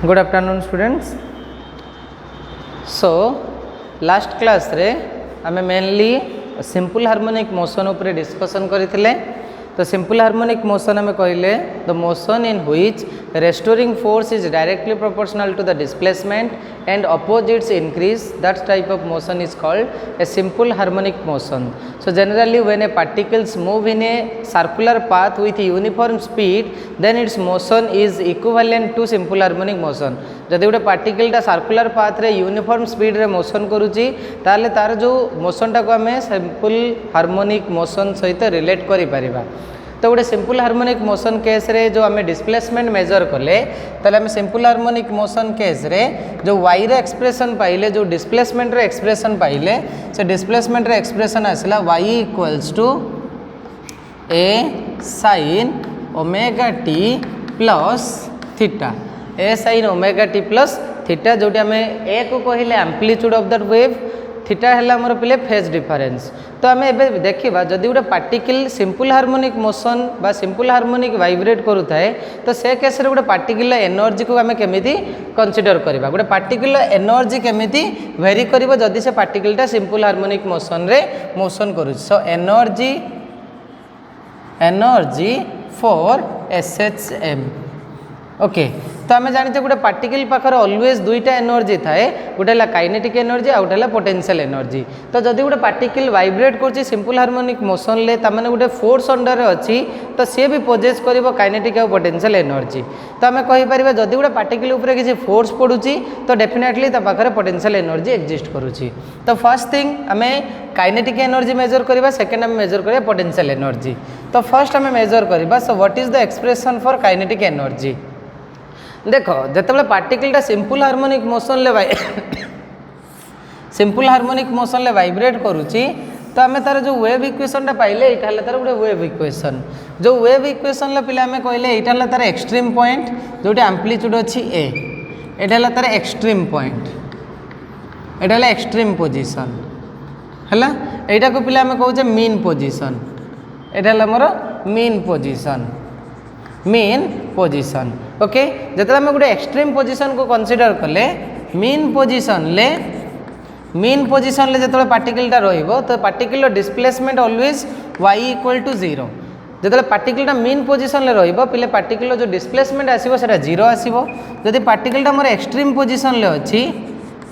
Good afternoon students. So last class रे आमे mainly simple harmonic motion उपरे discussion करथिले। तो सिंपल हार्मोनिक मोशन आमे कहले the motion in which restoring force is directly proportional to the displacement and opposites increase, that type of motion is called a simple harmonic motion. So generally when a particles move in a circular path with uniform speed, then its motion is equivalent to simple harmonic motion. जदि गोटे पार्टिकलटा circular path रे uniform speed रे motion करुच्ची ताले तार जो मोशनटा को आम simple harmonic motion सहित रिलेट करि परिबा। तो गोटे सिंपल हार्मोनिक मोशन केस रे जो आम डिस्प्लेसमेंट मेजर कले ताले आम सिंपल हार्मोनिक मोशन केस रे जो वाई रे एक्सप्रेशन पाइले, जो डिस्प्लेसमेंट रे एक्सप्रेशन पाइले, से डिस्प्लेसमेंट रे एक्सप्रेशन आसला y equals to a sine omega T plus theta, a sine omega T plus theta, जोटी आम ए को कहले amplitude of that wave, theta है आमर पे फेज डिफरेंस। तो आम ए देखा जदि गोटे पार्टिकल सिंपल हार्मोनिक मोशन बा सिंपल हार्मोनिक वाइब्रेट करुए तो से केस गोटे पार्टिकल एनर्जी को आम केमी कंसीडर करवा, गोटे पार्टिकल एनर्जी केमी भेरी कर जदि से पार्टिकलटा सिंपल हार्मोनिक मोशन रे मोशन करुँ। So energy for SHM। Okay, तो आम जानते गोटे पार्टिकल पाखर ऑलवेज दुईटा एनर्जी थाए, गोटे काइनेटिक एनर्जी आ गोटे पोटेंशियल एनर्जी। तो जदि गोटे पार्टिकल वाइब्रेट कर सिंपल हार्मोनिक मोशन ले तामाने गोटे फोर्स अंडर अच्छी तो सी भी पोजेस कर काइनेटिक और पोटेंशियल एनर्जी। तो आम कहीपर जदि गोटे पार्टिकल उपर किसी फोर्स पड़ुची तो डेफिनेटली ता पाखरे पोटेंशियल एनर्जी एक्जिस्ट करुची। तो फर्स्ट थिंग आम काइनेटिक एनर्जी मेजर करवा, सेकेंड आम मेजर करवा पोटेंशियल एनर्जी। तो फर्स्ट आम मेजर करवा, so what is the expression for kinetic energy. देख जिते पार्टिकलटा सिंपल हार्मोनिक मोशन ले सिंपल हार्मोनिक मोशन ले वाइब्रेट करुच्ची तो आम तार जो वेव इक्वेशनटा पाइले यहाँ तार गोटे वेव इक्वेशन, जो वेव इक्वेशन पे आम कहले यहाँ तार एक्सट्रीम पॉइंट जोटी एम्पलीट्यूड अच्छी ए, यहाँ तार एक्सट्रीम पॉइंट, यहाँ एक्सट्रीम पोजिशन है, यहाँ को पिला आम कहे मीन पोजिशन, यहाँ मोर mean position, mean position. Okay, जिते आम गोटे एक्सट्रीम पोजिशन को कंसीडर कले मीन पोजिशन ले जो पार्टिकलटा रहिबो तो particle displacement always y equal to 0। जो पार्टिकलटा मीन पोजिशन ले रहिबो पिले पार्टिकल जो डिस्प्लेसमेंट आसीबो सेटा 0 आसीबो। जदि पार्टिकलटा मोर एक्सट्रीम पोजिशन ले अछि,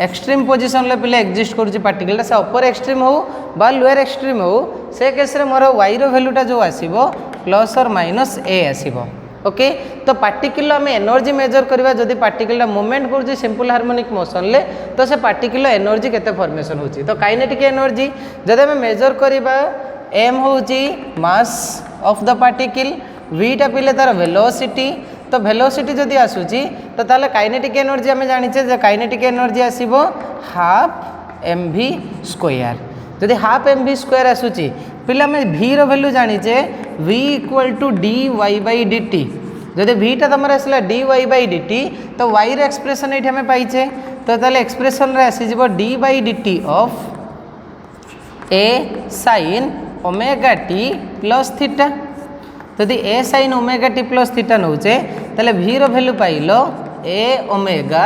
एक्सट्रीम पोजिशन ले पिले एक्जिस्ट करूची पार्टिकलटा, से अपर एक्सट्रीम हो बा लोअर एक्सट्रीम हो, से केस रे मोर वाई रो वैल्यूटा जो आसीबो प्लस और माइनस ए आसीबो। ओके, तो पार्टिकल आम एनर्जी मेजर करवा जदि पार्टिकलटा मूवमेंट करुच्ची सिंपल हार्मोनिक मोशन ले तो से पार्टिकल एनर्जी केते फॉर्मेशन होची। तो काइनेटिक एनर्जी जदि आम मेजर करवा एम होची mass of the particle, Vita पिले तार वेलोसिटी, तो वेलोसिटी जदि आसुची तो ताले काइनेटिक एनर्जी आम जानिचे जे काइनेटिक एनर्जी आसीबो हाफ mv स्क्वायर। जदि हाफ mv स्क्वायर आसुची पिले आम v रो वैल्यू जानिचे v इक्वल टू dy/dt। जदि vटा तुम आसला dy/dt तो y रे एक्सप्रेशन ये आम पाइचे, तो ताले एक्सप्रेशन रे आसीजिवो d/dt of a sin omega T plus theta. जदि a sin omega T plus theta नौचे ताले v रो वैल्यू पाइलो a omega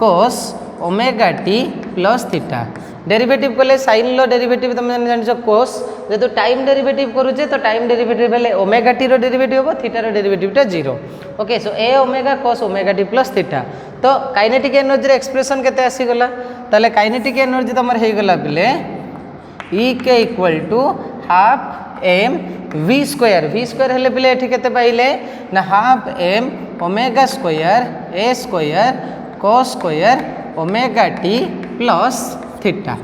cos omega T plus theta. Derivative कले साइन लो डेरिवेटिव तुम जान कोस, जेतु टाइम डेरिवेटिव करूचे तो टाइम डेरिवेटिव बेले ओमेगा टी रो डेरिवेटिव हो, थीटा रो डेरिवेटिवटा 0। Okay, so a omega cos omega T plus theta. तो काइनेटिक एनर्जी एक्सप्रेशन केते आसी गला, ताले काइनेटिक एनर्जी तमर हे गला बिले E k equal to half m v square, v square हेले बिले एठी केते पाइले ना हाफ एम ओमेगा स्क्वायर ए square cos square omega T plus theta.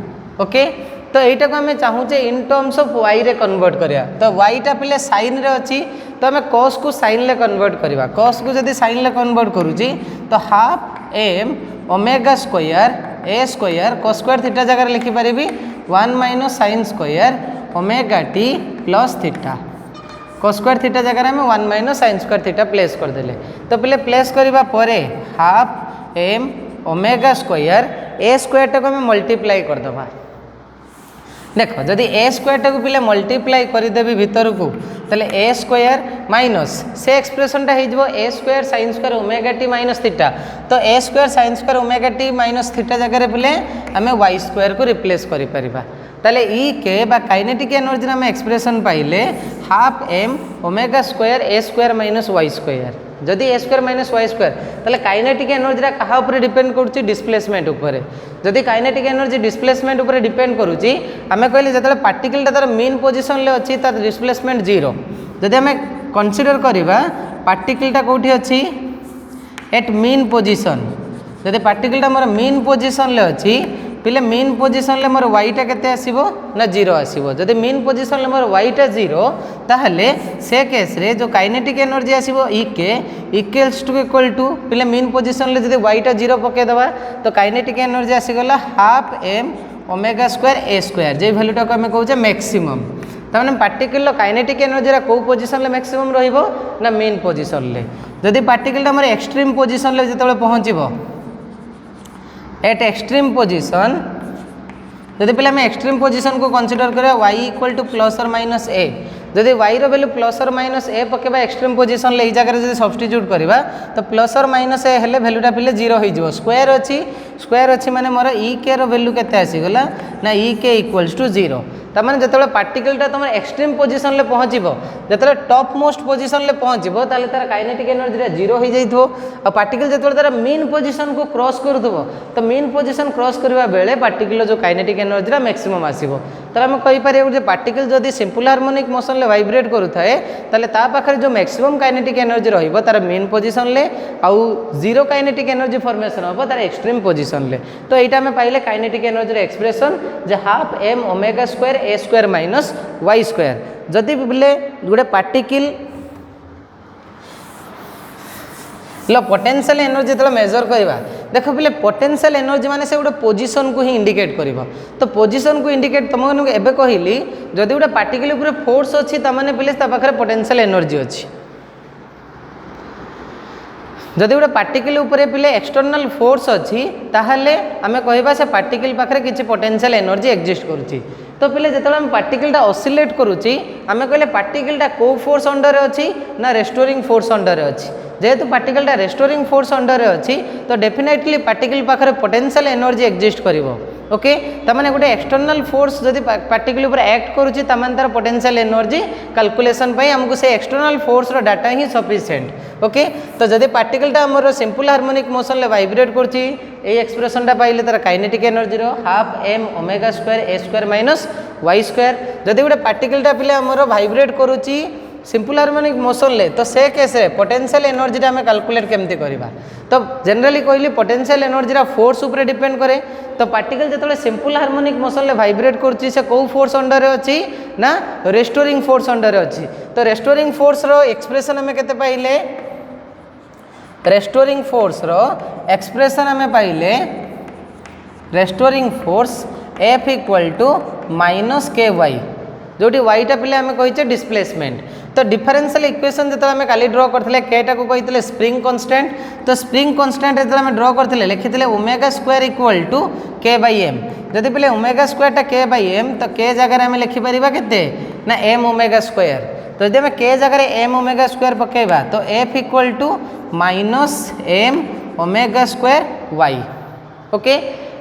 Okay, तो यहाँ को आम चाहूचे इन टर्म्स ऑफ वाई रे कन्वर्ट करिया, तो वाईटा पिले साइन रे अच्छी तो आम कॉस को साइन ले कन्वर्ट करवा, कॉस को जदि साइन ले कन्वर्ट करूची तो हाफ एम ओमेगा स्क्वायर ए स्क्वायर cos स्क्वायर थीटा जगह लिखिपारि 1 minus sine square omega T plus theta. cos square theta जगह में 1 minus sine square theta place करदेले, तो पिले प्लेस करवा परे हाफ एम ओमेगा स्क्वायर ए स्क्वायर टाक आम मल्टीप्लाई करदबा, देख जदि ए स्क्वायर टाक पिले मल्टीप्लाई करदेवी भितर को ताले ए स्क्वायर माइनस से एक्सप्रेशन हो a square sine square omega t minus theta तो ए square sine square omega t minus theta जगह पिले आम वाई स्क्वायर को रिप्लेस करें ताले ई के बा काइनेटिक एनर्जी आम एक्सप्रेशन पाइले हाफ एम ओमेगा स्क्वायर ए स्क्वायर माइनस वाई स्क्वायर जदि ए स्क्वायर माइनस वाई स्क्वायर ताले काइनेटिक एनर्जी क्या ऊपर डिपेंड करुच्ची डिस्प्लेसमेंट उपर जदि काइनेटिक एनर्जी डिस्प्लेसमेंट उपर डिपेंड करुच्ची आम कहले जो पार्टिकलटा तार मेन पोजिशन में अच्छी तार डिस्प्लेसमेंट जीरो जदि आम कनसीडर करवा पार्टिकलटा कौटी अच्छी एट मीन पोजिशन जदि पार्टिकलटा मोर मीन पोजिशन अच्छी पिले मीन पोजिशन ले मोर वाईटा केते आसीबो ना जीरो आसीबो जदि मीन पोजिशन ले मोर वाईटा जीरो ताहले से केस रे जो काइनेटिक एनर्जी आसीबो ई के इक्वल्स टू इक्वल टू पिले मीन पोजिशन ले जदि वाईटा जीरो पके दबा तो काइनेटिक एनर्जी आसी गला हाफ एम ओमेगा स्क्वायर ए स्क्वायर जे वैल्यूटा को हमें कहूचे मैक्सिमम तमाने पार्टिकल काइनेटिक एनर्जी को पोजिशन ले मैक्सिमम रहिबो ना मीन पोजिशन ले जदि पार्टिकलटा मोर एक्सट्रीम पोजिशन ले जतबे पहुँचबो एट एक्सट्रीम पोजिशन जदि पे आम एक्सट्रीम पोजिशन को कनसीडर करें वाई इक्वल टू प्लस और माइनस ए जदि वाई वैल्यू प्लस और माइनस ए पकेबा एक्सट्रीम पोजिशन ले जगह जब सब्स्टिट्यूट करवा तो प्लस और माइनस ए हेले वैल्यूटा पिले जीरो हो स्क्वायर अच्छी माने मोर ई के वैल्यू केते आसीगला ना ई के इक्वल्स टू जीरो तमाने जतबे पार्टिकलटा तुम एक्सट्रीम पोजिशन ले पहुँचब जो टॉप मोस्ट पोजिशन ले पहुँचब ताले तार काइनेटिक एनर्जी जीरो हो जाइथो आ पार्टिकल जो तार मीन पोजिशन को क्रॉस करथबो तो मीन पोजिशन क्रॉस करबा बेले पार्टिकल जो काइनेटिक एनर्जी मैक्सिमम आसीबो तो आम कहि परिबो जे पार्टिकल जदि सिंपल हार्मोनिक मोशन ले वाइब्रेट करूथाए ताले ता पाखरे जो मैक्सिमम काइनेटिक एनर्जी रहिबो तार मीन पोजिशन ले आउ जीरो काइनेटिक एनर्जी फॉर्मेशन होबो तार एक्सट्रीम पोजिशन ले तो एटा में पाइले काइनेटिक एनर्जी एक्सप्रेशन जे हाफ एम ओमेगा स्क्वायर ए स्क्वायर माइनस वाई स्क्वायर जदि बोले गोटे पार्टिकल पोटेंशियल एनर्जी जो मेजर करवा देख पे पोटेंशियल एनर्जी माने से गोटे पोजिशन को ही इंडिकेट कर तो पोजिशन को इंडिकेट तुमको एवं कहली जदि गोटे पार्टिकल उपर फोर्स अच्छी तमाने पे पाखे पोटेंशियल एनर्जी अच्छी जदि गोटे पार्टिकल उपर पिले एक्सटर्नाल फोर्स अच्छी ताहले आमे कहबा से पार्टिकल पाखरे किछि पोटेंशियल एनर्जी एक्जिस्ट करुच्ची तो पिले जिते आम पार्टिकलटा ऑसिलेट करुच्ची आमे कहले पार्टिकलटा को फोर्स अंडर अच्छी ना रेस्टोरिंग फोर्स अंडर अच्छी जेहेतु पार्टिकलटा रेस्टोरिंग फोर्स अंडर अच्छी तो डेफिनेटली पार्टिकल पाखरे पोटेंशियल एनर्जी एक्जिस्ट करिवो ओके तमाने गोटे एक्सटर्नाल फोर्स जदि पार्टिकल उपर एक्ट करुच्ची तमाने तार पोटेंशियल एनर्जी कैलकुलेशन पई हमको से एक्सटर्नाल फोर्स रो डाटा ही सफिशिएंट ओके तो जदि पार्टिकलटा हमर सिंपल हार्मोनिक मोशन ले वाइब्रेट करुच्ची ए एक्सप्रेशनटा पाइले तार काइनेटिक एनर्जी रो हाफ एम ओमेगा स्क्वायर ए स्क्वायर माइनस वाई स्क्वायर जदि गोटे पार्टिकलटा पिले हमर वाइब्रेट करुच्ची सिंपल हार्मोनिक मोशन ले तो से केस रे पोटेंशियल एनर्जीटा आम कैलकुलेट केमती करवा तो जनरली कहली पोटेंशियल एनर्जीटा फोर्स उपर डिपेंड करे तो पार्टिकल जो सिंपल हार्मोनिक मोशन ले वाइब्रेट करुच्ची से कौ फोर्स अंडर अच्छी ना रेस्टोरिंग फोर्स अंडर अच्छी तो रेस्टोरिंग फोर्स रो एक्सप्रेशन आम केते पाइले रेस्टोरिंग फोर्स रो एक्सप्रेशन आम पाइले restoring force F equal to minus K Y जोटी वाईटा पिले आम कहीचे डिस्प्लेसमेंट तो डिफरेंशियल इक्वेशन जो आम काली ड्र करते केटा को कही स्प्रिंग कांस्टेंट तो स्प्रिंग कांस्टेंट जो आम ड्र करते लिखी ओमेगा स्क्वायर इक्वल टू के बाई एम जदि पिले ओमेगा स्क्वायरटा के बाई एम तो के जगह आम लिखिपर के ना एम ओमेगा स्क्वायर तो जब के जगह एम ओमेगा स्क्वायर पकेबा तो F equal to minus M omega square Y okay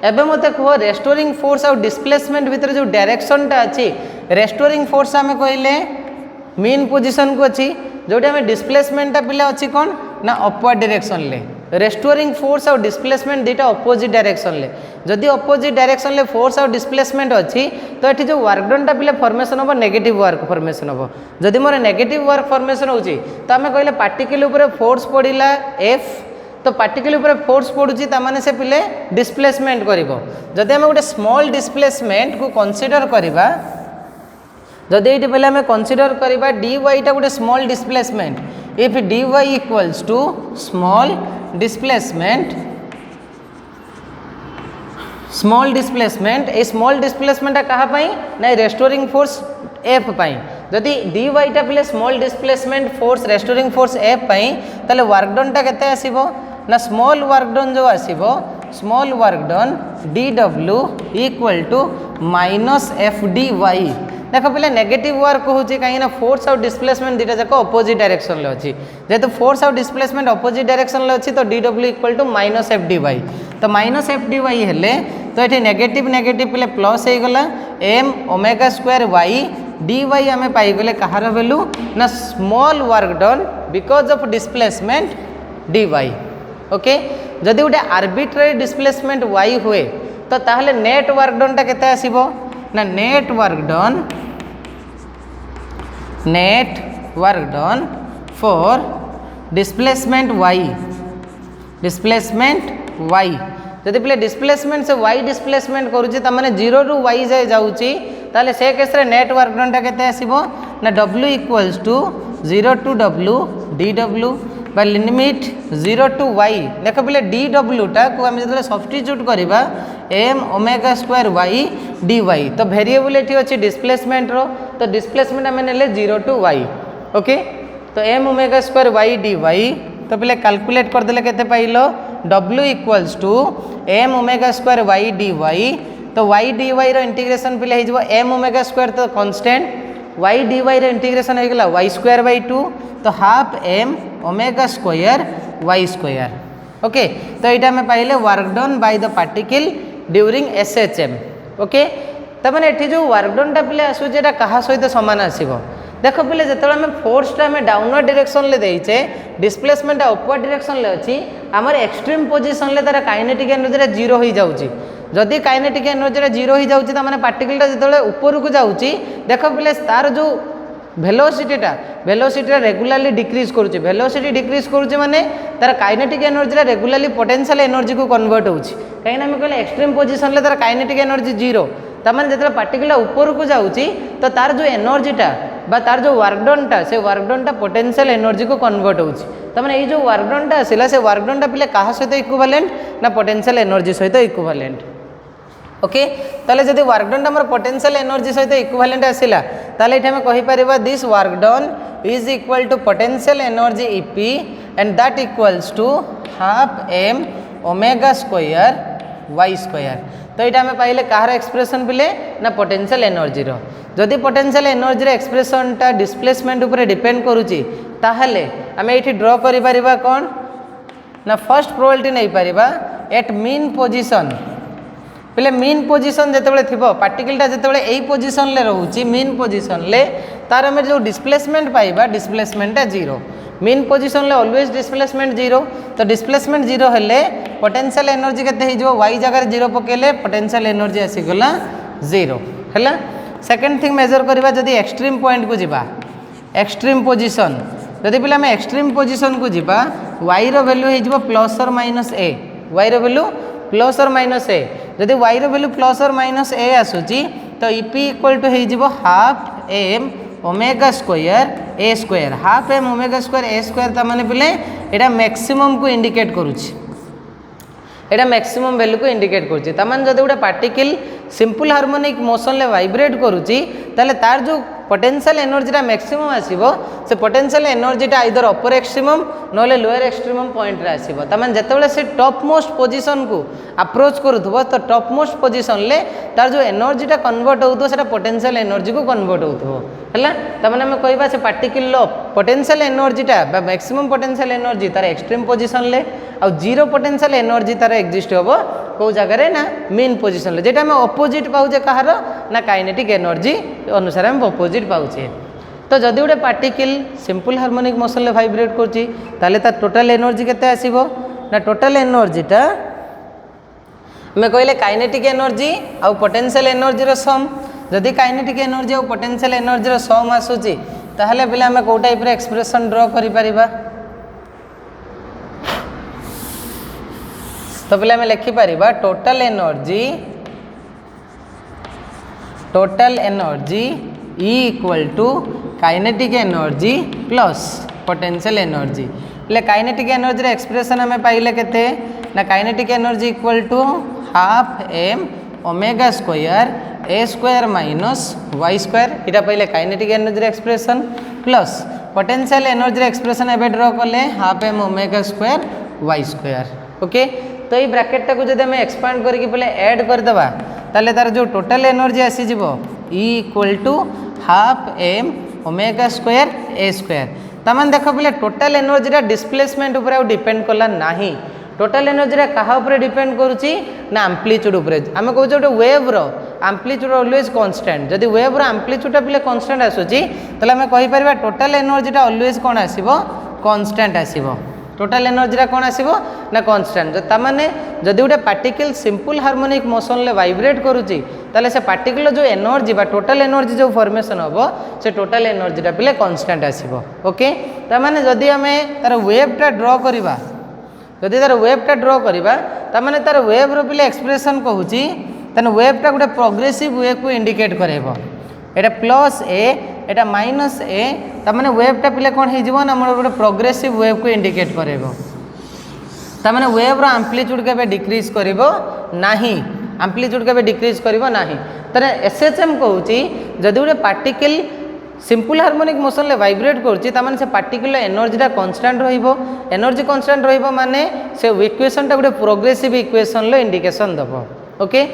एबे मते कह रेस्टोरिंग फोर्स और डिस्प्लेसमेंट भीतर जो डायरेक्शनटा अच्छी रेस्टोरिंग फोर्स आम कहले मीन पोजिशन को अच्छी जोटी आम डिस्प्लेसमेंटा पिला अच्छी कौन ना अपवर्ड डायरेक्शन ले रेस्टोरिंग फोर्स और डिस्प्लेसमेंट दुईटा अपोजिट डायरेक्शन ले जदि अपोजिट डायरेक्शन ले फोर्स और डिस्प्लेसमेंट अच्छी तो ये जो वर्क डनटा पिले फॉर्मेशन हम नेगेटिव वर्क फॉर्मेशन हम जदि मोर नेगेटिव वर्क फॉर्मेशन होची तो आम कहले पार्टिकल उपर फोर्स पड़िला एफ तो पार्टिकल उपर फोर्स पड़ुची तामाने से पिले डिस्प्लेसमेंट करिवो जदि आम गोटे स्मॉल डिस्प्लेसमेंट को कंसीडर करबा जदि ये पहले आम कंसीडर करबा डी वाईटा गोटे small displacement if D Y equals to small displacement a small displacement कहा ना रेस्टोरिंग फोर्स एफ पाई जदि डी वाईटा पिले small displacement force restoring force F पाई ताले वर्क डनटा केते आसीबो ना स्मॉल वर्क डन जो आसीबो small work done d W equal to minus F D y. देख पे नेगेटिव वर्क होची कहीं फोर्स और डिस्प्लेसमेंट दुटा जाक अपोजिट डायरेक्शन ले अच्छी जेहेतु फोर्स और डिस्प्लेसमेंट अपोजिट डायरेक्शन ले अच्छी तो D W equal to minus F D Y. तो माइनस एफ डी वाई हेले तो ये नेगेटिव नेगेटिव पे प्लस हो गला M omega square Y D Y आम पाईगले कहार वैल्यू ना small work done because of displacement D Y. Okay जदि गोटे आर्बिट्रेरी डिस्प्लेसमेंट वाई हुए तो ताहले नेट वर्क डन टा केते आसीबो ना net work done for displacement Y जदि पे डिस्प्लेसमेंट से वाई डिस्प्लेसमेंट करुच्ची तमाने 0 रू वाई जाए जाऊँगी ताले से केस रे नेट वर्क डन टा केते आसीबो ना W equals to 0 to W D W by limit 0 to Y. देख पे डी डब्ल्यू टा को आम जो सब्स्टिट्यूट करवा M omega square Y D Y तो वेरिएबल ये अच्छी डिस्प्लेसमेंट रो तो डिस्प्लेसमेंट आम ने 0 टू वाई। ओके तो M omega square Y D Y तो पे कैलकुलेट करदे केते पाइल W equals to M omega square Y D Y तो वाई डी वाई रो इंटीग्रेशन पे हो एम ओमेगा स्क्वायर तो कांस्टेंट वाई डी वाई रो इंटीग्रेशन हो गला वाई स्क्वायर बाई 2 तो half M omega square Y square. Okay तो यहाँ आम पाइले work done by the particle during SHM. Okay तो मैंने ये जो वर्क डन टा पे आसूँ क्या सहित सामान आसो देख पे जो आम फोर्सटा आम डाउनवर्ड डायरेक्शन ले देचे डिस्प्लेसमेंट अपवर्ड डायरेक्शन ले अच्छी आमर एक्सट्रीम पोजिशन तार काइनेटिक एनर्जी 0 हो जाऊँगी जदि काइनेटिक एनर्जी 0 हो जाऊँगी तो पार्टिकलटा जो ऊपर को जाऊँगी देख पे तार जो वेलोसिटी रेगुलाली डिक्रीज करुच्ची वेलोसिटी डिक्रीज करुच्ची माने तार काइनेटिक एनर्जी रेगुलाली पोटेंशियल एनर्जी को कन्वर्ट होची कहीं आम कहले एक्सट्रीम पोजिशन तार काइनेटिक एनर्जी 0 तमाने जो पार्टिकलटा ऊपर को जाऊँगी तो तार जो एनर्जीटा बा तार जो वर्कडनटा से वर्कडनटा पोटेंशियल एनर्जी को कन्वर्ट होची तमाने ये जो वर्कडनटा आसला से वर्कडनटा पे क्या सहित इक्विवेलेंट ना पोटेंशियल एनर्जी सहित इक्विवेलेंट। ओके ताले जदि वर्क डन आमर पोटेंशियल एनर्जी सहित इक्विवेलेंट आसिला ताले इठे हमें कहि परिबा this work done is equal to potential energy EP and that equals to half M omega square Y square. तो यहाँ आम पाइले कहार एक्सप्रेशन पिले ना पोटेंशियल एनर्जी रो जदि पोटेंशियल एनर्जी एक्सप्रेशनटा डिस्प्लेसमेंट उपर डिपेंड करुच्ची ताहले आम ये ड्र करि परिबा कौन ना फर्स्ट प्रोबेबिलिटी नहीं पारिबा एट मीन पोजिशन पे मीन पोजिशन जिते थी पार्टिकलटा जिते यही पोजिशन ले रोचे मीन पोजिशन ले तार आम जो डिस्प्लेसमेंट पाइबा डिस्प्लेसमेंटा 0 मीन पोजिशन ले ऑलवेज डिस्प्लेसमेंट 0 तो डिस्प्लेसमेंट 0 हेले पोटेंशियल एनर्जी केते हो वाई जगह 0 पकेले पोटेंशियल एनर्जी आसीगला 0 है। सेकेंड थिंग मेजर करवा जदि एक्सट्रीम पॉइंट को जीवा एक्सट्रीम पोजिशन जदि पे आम एक्सट्रीम पोजिशन को जीवा वाई रो वैल्यू हो प्लस और माइनस ए वाई रो वैल्यू प्लस और माइनस ए जदि वाई रो वैल्यू प्लस और माइनस ए आसूची तो ईपी इक्वल टू हो हाफ एम ओमेगा स्क्वायर ए square half M omega square ए स्क्वायर तमाने पिले एटा मैक्सिमम को इंडिकेट करुच्ची एटा मैक्सिमम वैल्यू को इंडिकेट करुच्ची तमाने जदि गोटे पार्टिकल सिंपल हार्मोनिक मोशन ले वाइब्रेट करुच्ची ताले तार जो पोटेंशियल एनर्जीटा मैक्सिमम आसीबो से पोटेंशियल एनर्जीटा आइदर अपर एक्सट्रीमम नले लोअर एक्सट्रीमम पॉइंट रे आसीबो तमाने जेतेबेले से टॉप मोस्ट पोजीशन को अप्रोच करूथबो तो टॉप मोस्ट पोजीशन ले तार जो एनर्जीटा कन्वर्ट होतो सेटा पोटेंशियल एनर्जी को कन्वर्ट होतो हला तमाने हम कहबा से पार्टिकल लो पोटेंशियल एनर्जीटा बा मैक्सिमम पोटेंशियल एनर्जी तार एक्सट्रीम पोजीशन ले आ 0 पोटेंशियल एनर्जी तार एक्जिस्ट होबो को जगह रे ना मीन पोजीशन ले जेटा हम अपोजिट पाउजे कहार ना काइनेटिक एनर्जी अनुसार हम अपोजिट पाउचे। तो जदि गोटे पार्टिकल सिंपल हार्मोनिक मोशन ले वाइब्रेट करची ताले तार टोटल एनर्जी केते आसीबो ना टोटल एनर्जीटा मैं कहले काइनेटिक एनर्जी आ पोटेंशियल एनर्जी रो सम जदि काइनेटिक एनर्जी और पोटेंशियल एनर्जी रो सम आसूची ताहले पिला हम को टाइप रे एक्सप्रेशन ड्रॉ करि परिबा तो पिला हम लिखि परिबा total energy E equal to kinetic energy plus potential energy ले काइनेटिक एनर्जी एक्सप्रेशन हमें पाइले केते ना kinetic energy equal to half M omega square A square minus y square इटा पाइले kinetic energy expression plus potential energy expression एबे draw कले half M omega square Y square. Okay तो ये ब्रैकेट टाको जब आम एक्सपांड करके पहले ऐड करदे ताले तार जो टोटल एनर्जी आसीज E equal to half M omega square A square तमान देख पे टोटल एनर्जी डिस्प्लेसमेंट उपर डिपेंड कला नाही टोटल एनर्जी क्या डिपेंड करुच्ची ना आम्प्लीट्यूड उपर आम कहे गोटे वेव रो आम्प्लीट्यूड ऑलवेज कांस्टेंट जदि वेव रो आम्प्लीट्यूड पे कांस्टेंट आसूची ताले आम कहि परबा टोटल एनर्जी ऑलवेज कौन आसीबो कांस्टेंट आसीबो टोटल एनर्जी कौन आसीबो ना कांस्टेंट तामाने जदि गोटे पार्टिकल सिंपल हार्मोनिक मोशन ले वाइब्रेट करुच्ची ताले से पार्टिकल जो एनर्जी बा टोटल एनर्जी जो फॉर्मेशन होबो से टोटल एनर्जी पे कांस्टेंट आसीबो ओके तामाने जदि आमे तार वेवटा ड्रॉ करिबा जदि तार वेवटा ड्रॉ करिबा तामाने तार वेव रो पिले एक्सप्रेशन कहूची तने वेवटा गोटे प्रोग्रेसिव वे को इंडिकेट करेबो एटा प्लस ए एटा माइनस ए तामाने वेवटा पिले कौन हो ना मोर गोटे प्रोग्रेसिव वेव को इंडिकेट करेबो तामाने वेव रो एम्प्लीट्यूड केबे डिक्रीज करिवो नाही एम्प्लीट्यूड केबे डिक्रीज करिवो नाही तने एसएचएम कहूची जदि गोटे पार्टिकल सिंपल हार्मोनिक मोशन ले वाइब्रेट करुच्ची तामाने से पार्टिकल एनर्जीटा कांस्टेंट रहिबो एनर्जी कांस्टेंट रहिबो माने से इक्वेशन टा गोटे प्रोग्रेसिव इक्वेशन लो इंडिकेशन दबो ओके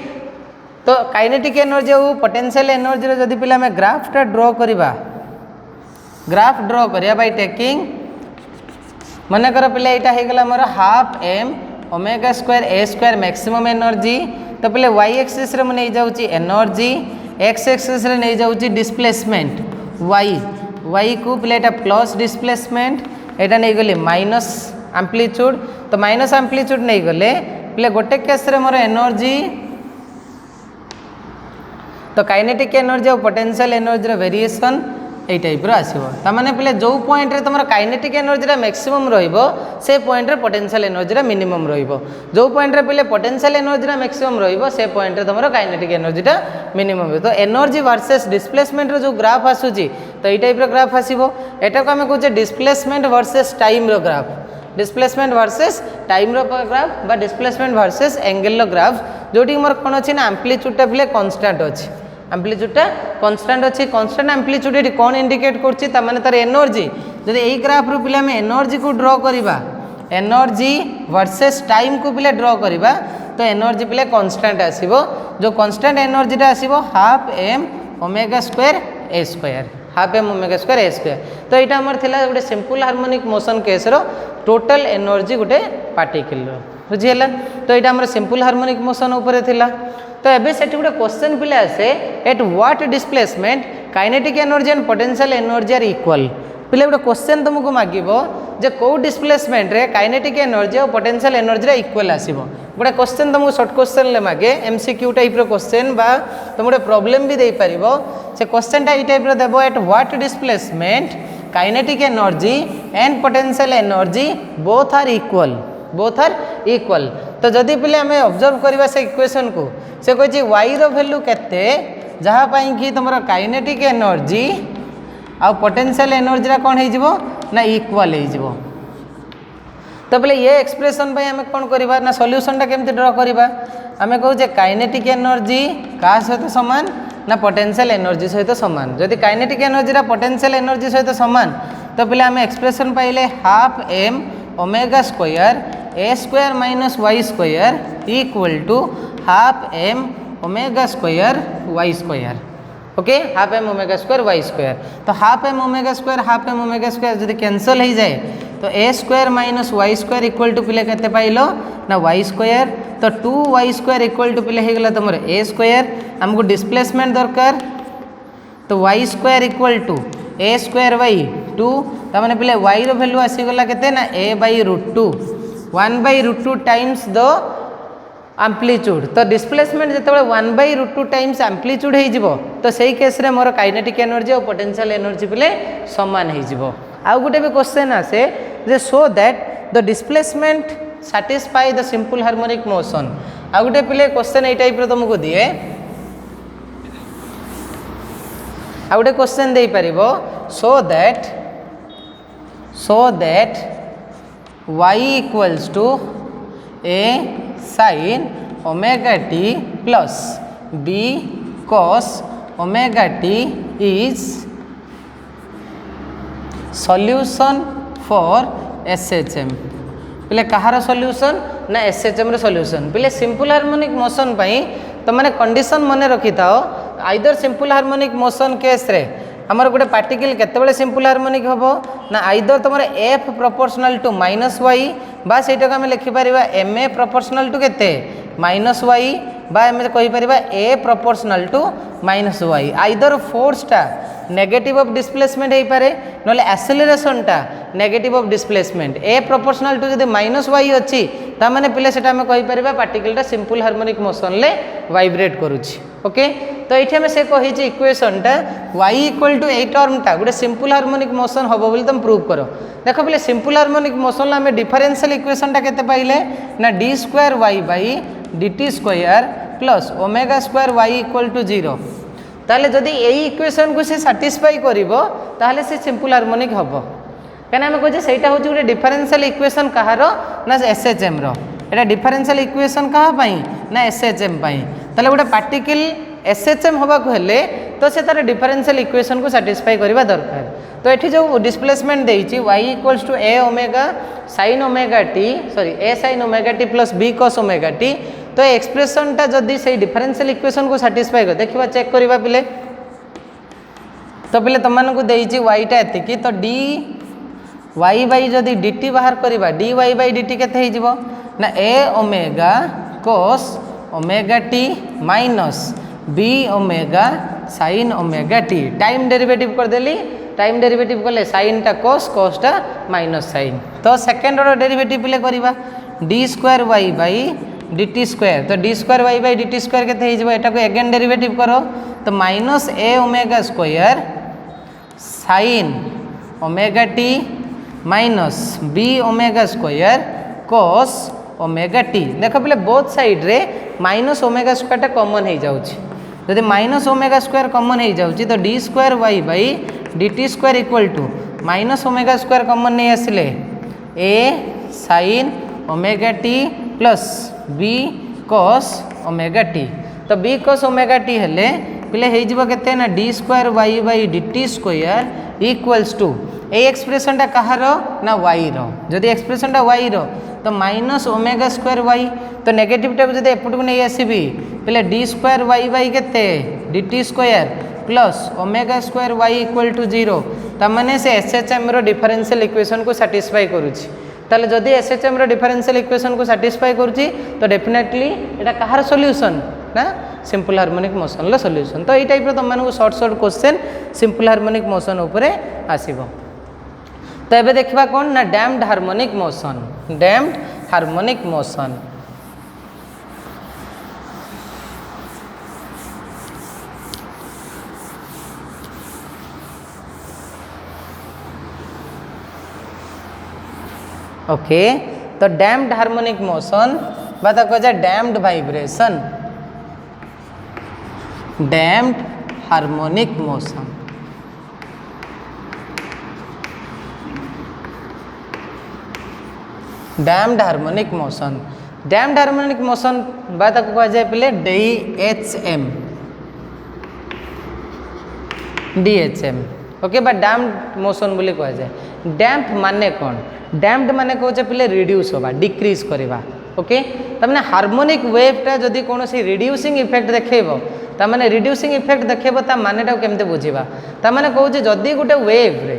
तो काइनेटिक एनर्जी और पोटेंशियल एनर्जी जदि पिला में ग्राफटा ड्रॉ करिबा ग्राफ ड्रॉ करिया बाय टेकिंग मन कर पिला एटा हे गला मोर हाफ एम ओमेगा स्क्वायर ए स्क्वायर मैक्सिमम एनर्जी तो पिले y एक्सिस रे मन जाउची एनर्जी x एक्सिस रे नै जाउची डिस्प्लेसमेंट y को पिले एटा प्लस डिस्प्लेसमेंट एटा नै गले माइनस एम्प्लीट्यूड तो माइनस एम्प्लीट्यूड नै गले पिले गोटे केस रे मोर एनर्जी तो काइनेटिक एनर्जी और पोटेंशियल एनर्जी वेरिएशन यही टाइप आसो ताने पे जो पॉइंट रे तुम काइनेटिक एनर्जी मैक्सिमम रहिबो से पॉइंट रे पोटेंशियल एनर्जी मिनिमम रहिबो जो पॉइंट रे पे पोटेंशियल एनर्जी मैक्सिमम रहिबो से पॉइंट रे तुम काइनेटिक एनर्जी मिनिमम तो एनर्जी वर्सेस डिस्प्लेसमेंट रो जो ग्राफ आसूची तो यही टाइप ग्राफ आसीबो एटा को आम कहूँ डिस्प्लेसमेंट वर्सेस टाइम रो ग्राफ डिस्प्लेसमेंट वर्सेस टाइम रो ग्राफ बा डिस्प्लेसमेंट वर्सेस एंगल रो ग्राफ जोटी मोर कौन अच्छी ना एम्प्लीट्यूडटा पे कांस्टेंट अच्छी एम्प्लीट्यूडटा कांस्टेंट अच्छी कांस्टेंट एम्प्लीट्यूड ये कौन इंडिकेट करछि तामाने तार एनर्जी जदि एई ग्राफ रो पिले में एनर्जी को ड्रॉ करिबा एनर्जी वर्सेस टाइम को पिले ड्रॉ करिबा तो एनर्जी पिले कांस्टेंट आसीबो जो कांस्टेंट एनर्जीटा आसीबो हाफ एम ओमेगा स्क्वायर ए square half M omega square ए स्क्वायर तो यहाँ आमर थिला गोटे सिंपल हार्मोनिक मोशन केस रो टोटल एनर्जी गोटे पार्टिकल बुझीगला तो यहाँ आमर सिंपल हार्मोनिक मोशन उपरे थिला तो एबे सेठी गोटे क्वेश्चन पिले आसे at what displacement kinetic energy and potential energy are equal पिले गोटे क्वेश्चन तुमको मागिबो जे को डिस्प्लेसमेंट रे काइनेटिक एनर्जी और पोटेंशियल एनर्जी रे इक्वल आसीबो गोटे क्वेश्चन तुमको शॉर्ट क्वेश्चन ले मागे एमसीक्यू टाइप रो क्वेश्चन बा तुम गोटे प्रॉब्लम भी दे पारिबो से क्वेश्चन टा ई टाइप रो देबो at what displacement kinetic energy and potential energy both are equal तो जदि पिले आम ऑब्जर्व करवा से इक्वेशन को से कही वाई रो वैल्यू केते जहाँ पाई कि तुम काइनेटिक एनर्जी आ पोटेंशियल एनर्जी कौन हो ना इक्वल हो तो पहले ये एक्सप्रेशन पे आम कौन करवा ना सॉल्यूशन टा केमती ड्रॉ करवा आम कहूँ काइनेटिक एनर्जी क्या सहित सामान ना पोटेंशियल एनर्जी सहित सामान जदि काइनेटिक एनर्जी पोटेंशियल एनर्जी सहित सामान तो पहले आम एक्सप्रेशन पाइले half M omega square A square minus y square equal to half M omega square Y square okay half M omega square Y square तो हाफ एम ओमेगा स्क्वायर जब cancel हो जाए तो ए square minus y square equal to पिले केते pilo ना Y square तो 2y square equal to पिले होगला तुम ए स्क्वायर आमको डिस्प्लेसमेंट दरकार तो y square equal to A square by 2 तमाने पिले वाई रो वैल्यू आसीगला केते ना a by √2 1/√2 times the amplitude तो डिस्प्लेसमेंट जिते 1/√2 टाइम्स एम्प्लीट्यूड हो तो सही केस रे मोर काइनेटिक एनर्जी और पोटेंशियल एनर्जी पिले समान हो आउ गोटे भी क्वेश्चन आसे जे so that the displacement satisfy the simple harmonic motion आउ गोटे पिले क्वेश्चन ए टाइप रो तुमको दिए आउ गोटे क्वेश्चन दे पारिबो so that y equals to a sin omega t plus b cos omega t is solution for SHM पिले कहार सॉल्यूशन ना SHM रे सॉल्यूशन पिले सिंपल हार्मोनिक मोशन पाई तो मैंने कंडीशन मन रखी था either simple harmonic motion case रे आमर गोटे पार्टिकल केतेबेले सिंपल हार्मोनिक हम ना आइदर तुम F proportional to minus y बा से आम लिखिपर m a proportional to k minus y बा एम कहीपर a proportional to minus y either फोर्सटा नेगेटिव ऑफ डिस्प्लेसमेंट हो पारे ना एक्सेलरेशनटा negative of displacement a proportional to जब माइनस वाई अच्छी ताने पिले से कहीपर पार्टिकलटा सिंपल हार्मोनिक मोशन ले वाइब्रेट करुच्ची ओके तो ये आम से कही इक्वेशनटा y इक्वल टू ए टर्मटा गोटे सिंपल हार्मोनिक मोशन हम बोली तुम प्रूव कर देख पे सिंपल हार्मोनिक मोशन आम डिफरेन्शियल इक्वेशनटा के पाइले ना D square Y by D T square plus omega square Y equal to 0 ताले जदि यही इक्वेशन को से साटिस्फाई करिवो ताले से सिंपल हार्मोनिक हम कहीं आम कहे से गोटे डिफरेन्शियल इक्वेशन कहार ना एसएचएम रो डिफरेन्शियल इक्वेशन क्या ना एसएचएम ताले गोटे पार्टिकल एसएचएम होबाक हेले तो से तार डिफरेन्शियल इक्वेशन को साटिस्फाई करवा दरकार तो ये जो डिस्प्लेसमेंट देती y equals to A omega sine omega T sorry A sine omega T plus B cos omega T तो एक्सप्रेशनटा जदि से डिफरेन्शियल इक्वेशन को साटिस्फाई कर देखा चेक करवा पिले तो पिले तुमको देती yटा एतिकी तो डी वाई बै जदि डी टी बाहर करवा d y by D t के ना a omega cos omega t minus b omega sine omega t time derivative करदेली टाइम डेरिवेटिव कले साइन टा कोसटा माइनस साइन तो सेकेंड ऑर्डर डेरिवेटिव पिले करवा d square Y by D T square तो d square Y by D T square के एटा को एगेन डेरिवेटिव करो तो minus a omega square sine omega t minus b omega square cos omega T देख पे बोथ साइड रे minus omega square common हो जाउछि जदि माइनस ओमेगा स्क्वायर कॉमन हो जाउछि तो d square Y by D T square equal to minus omega square common नहीं आसिले a sine omega T plus B cos omega T तो b cos omega t हेले पिले हो केते ना D square Y by D T square equals to ए एक्सप्रेशनटा कहार ना वाई रो जदि एक्सप्रेशनटा वाई रो तो माइनस ओमेगा स्क्वायर वाई तो नेगेटिव टाइप जब एपट को नहीं आसबि पे डी स्क्वायर वाई बै के D T square plus omega square Y equal to 0 तमाने से एसएचएम रो डिफरेन्शियल इक्वेशन को साटिस्फाई करुच्ची ताले जदि एसएचएम रो डिफरेन्शियल इक्वेशन को साटिस्फाई करुच्ची तो डेफिनेटली एटा कहार सॉल्यूशन ना सिंपल हार्मोनिक मोशन लो सॉल्यूशन तो ये टाइप रो तुमको short short question simple harmonic motion उपरे आसीबो तो ये देखा कौन ना damped harmonic motion damped harmonic motion okay तो डैम्ड हार्मोनिक मोशन बात कह damped vibration damped harmonic motion damped harmonic motion बात कह जाए पे DHM DHM ओके बा डैम्ड मोशन बोली कह जाए डैम्प माने कौन डैम्प्ड माने कहे पे रिड्यूस होगा डिक्रीज करवा ओके तमाने हार्मोनिक वेवटा जदि कौन रिड्यूसिंग इफेक्ट देखेब तमाने रिड्यूसिंग इफेक्ट देखेब ता मानेटा केमते बुझीबा तमाने कहूँ जदि गोटे वेव रे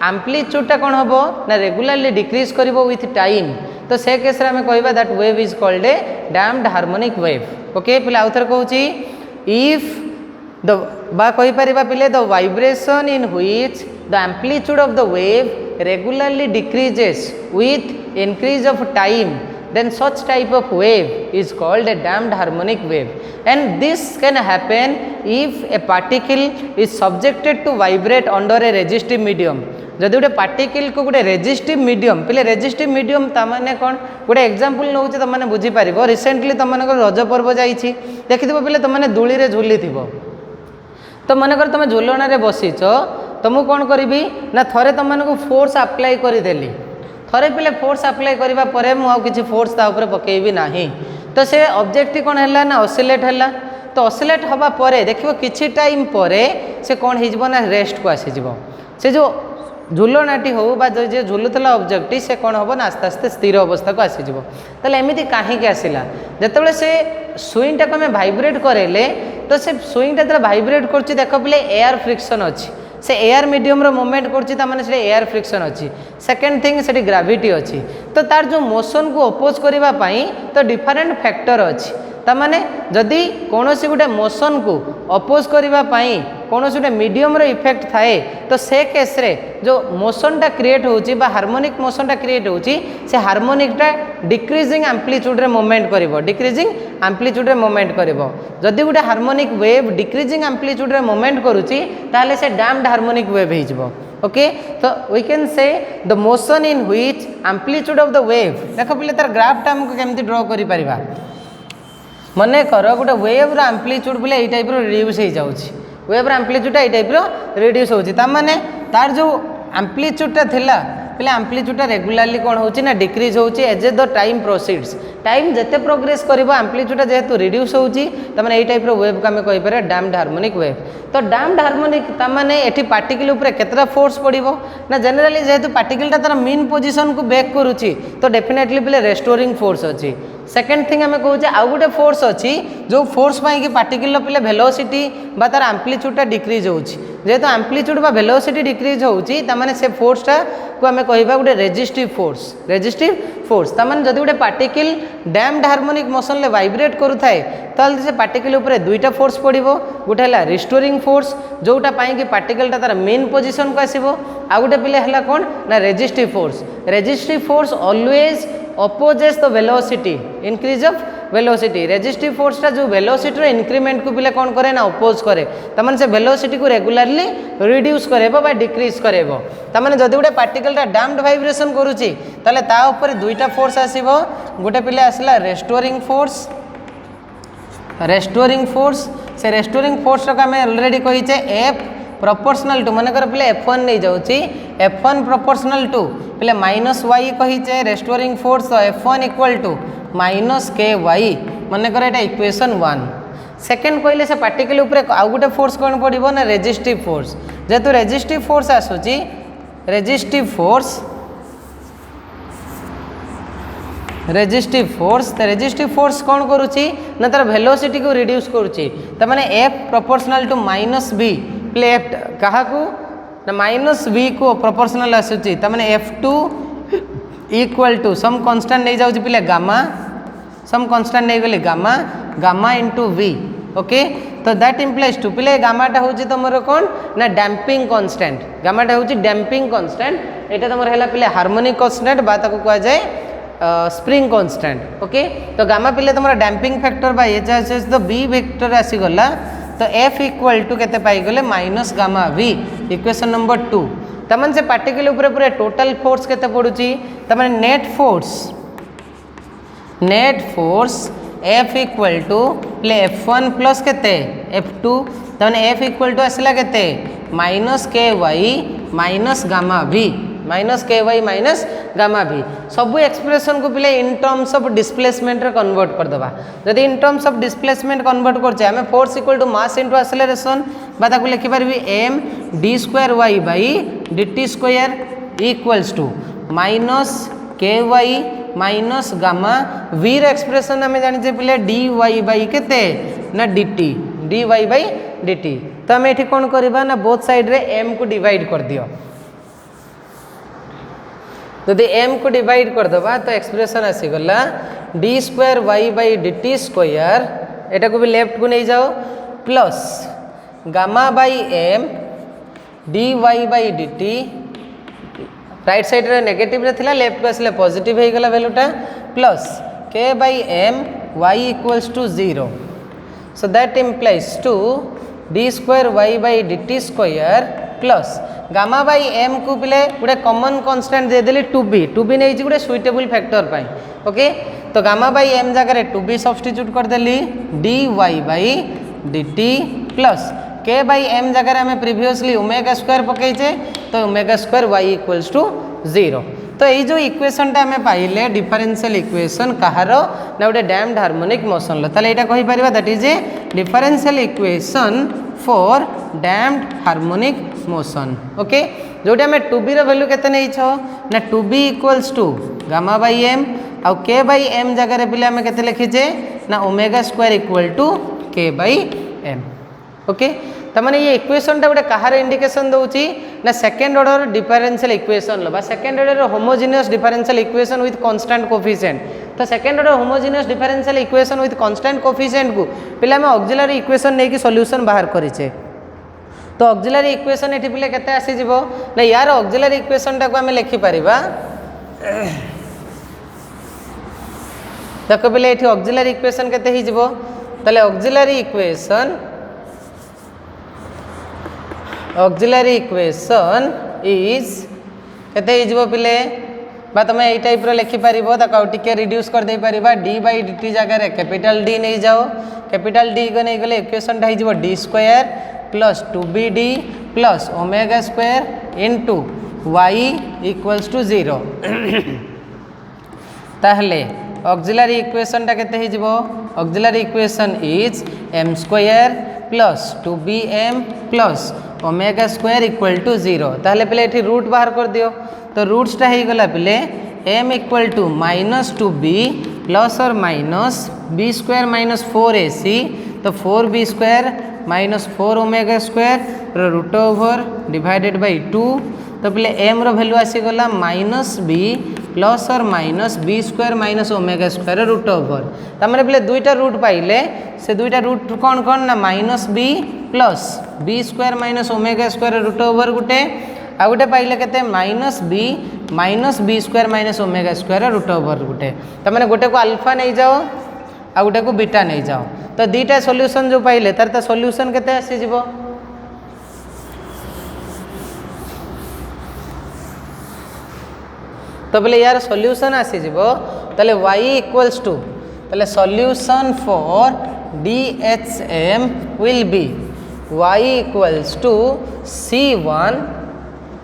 एम्प्लीट्यूडटा कौन हम ना रेगुलारली डिक्रीज कर विथ टाइम तो से केस रे हमें कहबा that wave is called A damped harmonic wave okay पिला आउथर कहूँ इफ द बा कहि परिबा पिले the vibration in which the amplitude of the wave regularly decreases with increase of time then such type of wave is called a damped harmonic wave and this can happen if a particle is subjected to vibrate under a resistive medium जदि गोटे particle को गोटे resistive medium पे resistive medium ताने कौन गोटे example नौ तुमने बुझीपार recently तुम रज पर्व जाइए देखिथिबो पे तुमने दूली रे झुली तो मनकर तुम झुलण बसीच तो मुझे कौन करी ना थरे तुमको फोर्स अप्लाई करदेली थरे पे फोर्स अप्लाई करने पर मुझे फोर्स ताऊपर पकेबी ना तो से ऑब्जेक्ट कौन है ना ऑसिलेट है तो ऑसिलेट हवा पर देखो किसी टाइम पर से कौन हो रेस्ट को आसीज से जो झुलनाटी हो बा जे झुलुला ऑब्जेक्ट से कौन हम ना आस्ते आस्ते स्थिर अवस्था को आसीज ताले एमती कहीं आसला जिते से सुईटा को आम भाइब्रेट करेले तो से सुईटा जो भाइब्रेट कर देख पे एयर फ्रिक्शन अच्छी से एयर मीडियम रो मूवमेंट कर एयर फ्रिक्शन अच्छी सेकेंड थिंग से ग्राविटी अच्छी तो तार जो मोशन को अपोज करने तो डिफरेंट फैक्टर अच्छी तमाने जदि कौन गोटे मोशन को अपोज करने कौन गोटे मीडियम रो इफेक्ट थाए तो से केस रे जो मोशनटा क्रिएट होची बा हार्मोनिक मोशनटा क्रिएट होची से हार्मोनिकटा डिक्रीजिंग एम्प्लीट्यूड रे मूवमेंट करिवो डिक्रीजिंग एम्प्लीट्यूड रे मूवमेंट करिवो जदि गोटे हार्मोनिक वेव डिक्रीजिंग एम्प्लीट्यूड रे मूवमेंट करूची ताले से डैम्प्ड हार्मोनिक वेव हे जिवो ओके तो we can say the motion in which amplitude of the wave देखो पहिले तार ग्राफटा हमको केमती ड्रा करि परिबा मन कर गोटे वेव्र एम्प्लीट्यूड बोले ये टाइप रिड्यूस हो जाऊँगी वेव्र एम्प्लीट्यूडा ये टाइप रिड्यूस होची तार तार जो एम्प्लीट्यूडटा थिला पहले एम्प्लीट्यूडटा रेगुलारली कौन होची ना डिक्रीज होची as the time proceeds time जिते प्रोग्रेस करिवो एम्प्लीट्यूडटा जेहेतु रिड्यूस होची तमाने ये टाइप वेव को आम कहि पारे डैम्प्ड हार्मोनिक वेव तो डैम्प्ड हार्मोनिक तमाने एठी पार्टिकल ऊपर केतरा फोर्स पड़िवो ना जनरली जेहेतु पार्टिकलटा तार मीन पोजीशन को बैक करूची तो डेफिनेटली पहले रेस्टोरिंग फोर्स अच्छी सेकेंड थिंग आम कहे आउ गोटे फोर्स अच्छी जो फोर्स कि पार्टिकल पे वेलोसिटी बा तार एम्प्लीट्यूडटा डिक्रीज होची जेहेतु एम्प्लीट्यूड बा वेलोसिटी डिक्रीज होची तमाने से फोर्सटा को आम कहबा गोटे रेजिस्टिव फोर्स तमाने जदि गोटे पार्टिकल डैम्प्ड हार्मोनिक मोशन ले वाइब्रेट करुथाए ताल से पार्टिकल ऊपर दुईटा फोर्स पड़ो गोटे है रिस्टोरिंग फोर्स जोटा कि पार्टिकलटा तार मेन पोजीशन को आसो आ गोटे पिले है कौन ना resistive force always opposes the velocity increase of velocity resistive फोर्सटा जो वेलोसिटी इंक्रीमेंट को पिले कौन करे ना अपोज करे तमाने से वेलोसिटी को रेगुलारली रिड्यूस करेबो बा डिक्रीज करेबो तमाने जदि गोटे पार्टिकलटा डैम्प्ड वाइब्रेशन करूची ताले ता ऊपर दुईटा फोर्स आसीबो गोटे पिले आसला रेस्टोरिंग फोर्स से रेस्टोरिंग फोर्स रो आम ऑलरेडी कहीचे एफ प्रोपोर्शनल टू मनकर पे F1 नहीं जाऊँगी F1 प्रोपोर्शनल टू पे -y कहीचे रेस्टोरिंग फोर्स तो F1 इक्वल टू -ky मनकर यहाँ इक्वेशन 1 सेकेंड कहले से पार्टिकल उपरे आउ गोटे फोर्स कौन पड़ो ना रेजिस्टिव फोर्स जेहेतु रेजिस्टिव फोर्स आसूची रेजिस्टिव फोर्स कौन करुच्ची ना तार वेलोसिटी को रिड्यूस करुच्ची तमाने F proportional to -b left क्या -v को प्रोपोर्शनल आसूची तमाने F2 equal to some constant नहीं जाऊँगी पिले गामा सम कांस्टेंट नहीं गली गामा इंटू v ओके तो दैट इम्प्लाइज टू पिले गामाटा हूँ तुम कौन ना डैम्पिंग कांस्टेंट गामाटा हूँ डैम्पिंग कांस्टेंट यहाँ तुम है पिले हार्मोनिक कांस्टेंट बा कह जाए स्प्रिंग कांस्टेंट ओके तो गामा पिले तुम डैम्पिंग फैक्टर बा ये तो b वेक्टर आसीगला तो F इक्वल टू केते पाइगले -γv इक्वेशन नंबर 2 तमन से पार्टिकल ऊपर पूरा टोटल फोर्स केते पड़ुची तमन net force F equal to play F1 plus केते F2 तमन F इक्वल टू आसला केते -ky -γv सबू एक्सप्रेशन को पिले इन टर्म्स ऑफ डिस्प्लेसमेंट रे कन्वर्ट कर दबा जदि in terms of displacement convert करछे हमें force equal to mass into acceleration बा ताको लिखि परबी m d2y by dt square equals to -ky -γ v रे एक्सप्रेशन हमें जानि जे पिले dy बाई केते ना dy बाई dt तो हमें एठी कोन करबा ना बोथ साइड रे m को डिवाइड कर दियो यदि m को डिवाइड कर दबा तो एक्सप्रेशन आसीगला d2y बाई dt स्क्वायर एटा को भी लेफ्ट को नहीं जाओ plus gamma by m dy by dt right side रे नेगेटिव रे थिला लेफ्ट को आसले पॉजिटिव हे गला वैल्यूटा plus k by m y equals to 0 so that implies to d2y by dt square plus gamma by m को पिले गोटे कॉमन कांस्टेंट दे देली 2b नहीं गोटे सुइटेबल फैक्टर पाई ओके तो गामा बाई m जगह 2b सब्स्टिट्यूट कर देली dy by dt plus k by m जगह आम प्रीवियसली ओमेगा स्क्वायर पकईचे तो omega square y equals to 0 तो ये जो इक्वेशनटा आम पाइले डिफरेंशियल इक्वेशन कहार ना गोटे डैम्प्ड हार्मोनिक मोशन लो ताले एटा कहि परिबा that is a differential equation for damped harmonic motion okay जोटी आम टू बी रैल्यू के नहीं ना two b equals to gamma by m आउ के बाई एम जगह पे आम के लिखीचे ना ओमेगा स्क्वायर इक्वल टू के बाई एम। ओके तमाने ये इक्वेशन टा गोटे कहार इंडिकेशन दौची ना सेकेंड ऑर्डर डिफरेंशियल इक्वेशन लो बा second order homogeneous differential equation with constant coefficient. तो second order homogeneous differential equation with constant coefficient को पिला में ऑक्सिलरी इक्वेशन नहीं कि सॉल्यूशन बाहर करिचे। तो ऑक्सिलरी इक्वेशन एठी पिले केते आसी जिवो ना यार ऑक्सिलरी इक्वेशन टा को हमें लिखि परिबा देखो पिले एठी ऑक्सिलरी इक्वेशन केते ही जिवो तले ऑक्सिलरी इक्वेशन इज केते ही जिवो पिले बा तुम यही टाइप लिखि पारिबो ताको टिके रिड्यूस कर दे परिबा डी बाई dt जगह रे कैपिटल डी नहीं जाओ कैपिटल डी को नहीं गले इक्वेशन टा ही जिवो D square plus 2bd plus omega square into y equals to 0 ताहले ऑक्सिलरी इक्वेशन टा केते ही जिवो auxiliary equation is m square plus 2bm plus omega square equal to 0 ताहले पहले एठी रूट बाहर कर दियो तो रूट्स टा ही गला पहले m equal to -2b plus और minus b square minus 4ac तो 4b square minus 4 omega square root over divided by 2 तो पहले m रो वैल्यू आसीगला -b प्लस और minus b square minus omega square root over तमाने पहले दुईटा रूट पाइले से दुईटा रूट कौन कौन ना -b plus b square minus omega square root over गुटे आ गुटे पाइले केते -b minus b square minus omega square root over गुटे तमाने गुटे को अल्फा नहीं जाओ आ गुटे को बीटा नहीं जाओ तो दीटा सॉल्यूशन जो पाइले तार ता सॉल्यूशन केते आसी जिवो तो बोले यार सॉल्यूशन आसी जिवो तले y इक्वल्स टू तले solution for DHM will be y equals to c1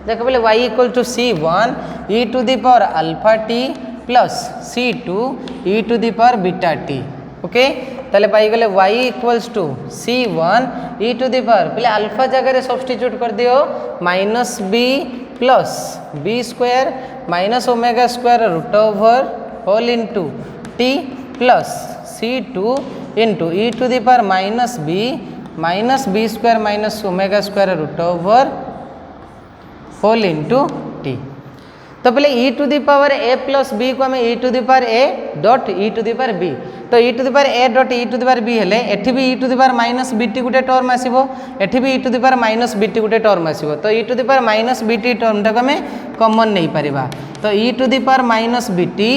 देखो बोले y equal to c1 e to the power alpha t plus c2 e to the power beta t। Okay ताले पाई गले y equals to c1 e to the power पहले alpha जगह रे substitute कर दियो -b plus b square minus omega square root over whole into t plus c2 into e to the power -b square minus omega square root over whole into t। तो पहले e to the power a plus b को हमें e to the power a dot e to the power b तो e to the power a dot e to the power b हेले एठी भी e to the power minus bt गुटे term आसीबो एठी भी e to the power minus bt गुटे term आसीबो तो e to the power minus bt term टा हमें कॉमन नहीं परिबा तो e to the power minus bt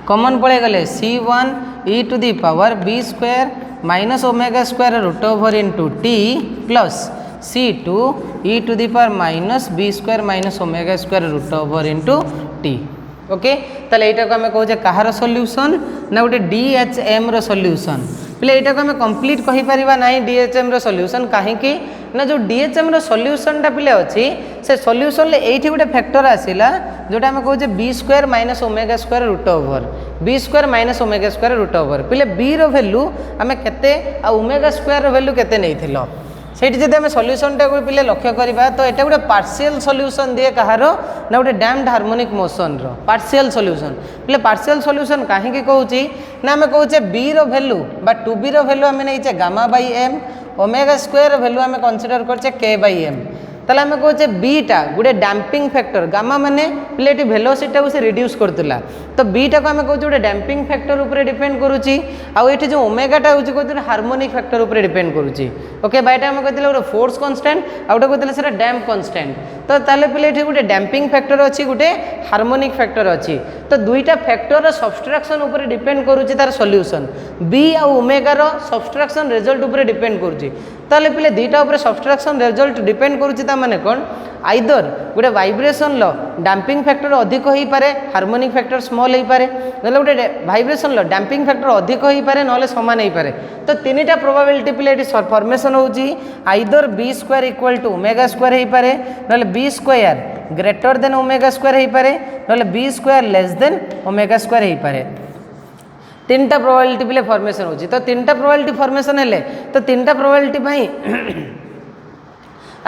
common पड़े गले c1 e to the power b square minus omega square root over into t plus c2 e to the power minus b square minus omega square root over into t। Okay ताले एटा को हमें कहूजे कहार solution ना गोटे DHM रो solution पहले एटा को हमें complete कहि परिबा नाही DHM रो सॉल्यूशन काहे कि ना जो DHM रो सॉल्यूशन टा पिले अछि से सॉल्यूशन ले एठी गोटे फैक्टर आसिला जोटा हमें कहूजे b square minus omega square root over b square minus omega square root over पहले b रो वैल्यू हमें केते आ ओमेगा स्क्वायर रो वैल्यू केते नैथिलो सेठी जदि हमें सॉल्यूशन टा को पिले लक्ष्य करिबा तो एटा गोटे पार्शियल सॉल्यूशन दिए कहारो ना गोटे डैम्ड हार्मोनिक मोशन रो पार्शियल सॉल्यूशन पहले पार्शियल सॉल्यूशन काहे की कहूची ना हमें कहूचे b रो वैल्यू बा 2b रो वैल्यू हमें नैचे gamma by m omega square रो वैल्यू हमें कंसीडर करचे k बाई m ताले हमें कहूचे b टा गोटे डैम्पिंग फैक्टर गामा माने पहले एटी वेलोसिटी टा से रिड्यूस करतला तो b टा को हमें कहूचे गोटे डैम्पिंग फैक्टर ऊपर डिपेंड करूची आ एटी जो ओमेगा टा होची कहते हार्मोनिक फैक्टर ऊपर डिपेंड करूची। ओके बाइटा हमें कहते गोटे फोर्स कांस्टेंट आ गोटे कहते सेटा डैम्प कांस्टेंट तो ताले पहले एटी गोटे डैम्पिंग फैक्टर अछि गोटे हार्मोनिक फैक्टर अछि तो दुईटा फैक्टर रो सब्सट्रैक्शन ऊपर डिपेंड करूची तार सॉल्यूशन b आ ओमेगा रो सब्सट्रैक्शन रिजल्ट ऊपर डिपेंड करूची ताले पहले दुईटा ऊपर सब्सट्रैक्शन रिजल्ट डिपेंड करूची ता माने कोन आइदर गोटे वाइब्रेशन लो डैम्पिंग फैक्टर अधिक हो पारे हार्मोनिक फैक्टर स्मॉल हो पारे ना गोटे वाइब्रेशन लो डैम्पिंग फैक्टर अधिक हो पारे ना समान हो पारे तो तीनटा प्रोबेबिलिटी पे फॉर्मेशन होची either b square equal to omega square हो पारे ना b square greater than omega square हो पारे ना b square less than omega square हो पारे तीनटा प्रोबेबिलिटी पे फॉर्मेशन होची तो तीनटा प्रोबेबिलिटी फॉर्मेशन हेले तो तीनटा प्रोबेबिलिटी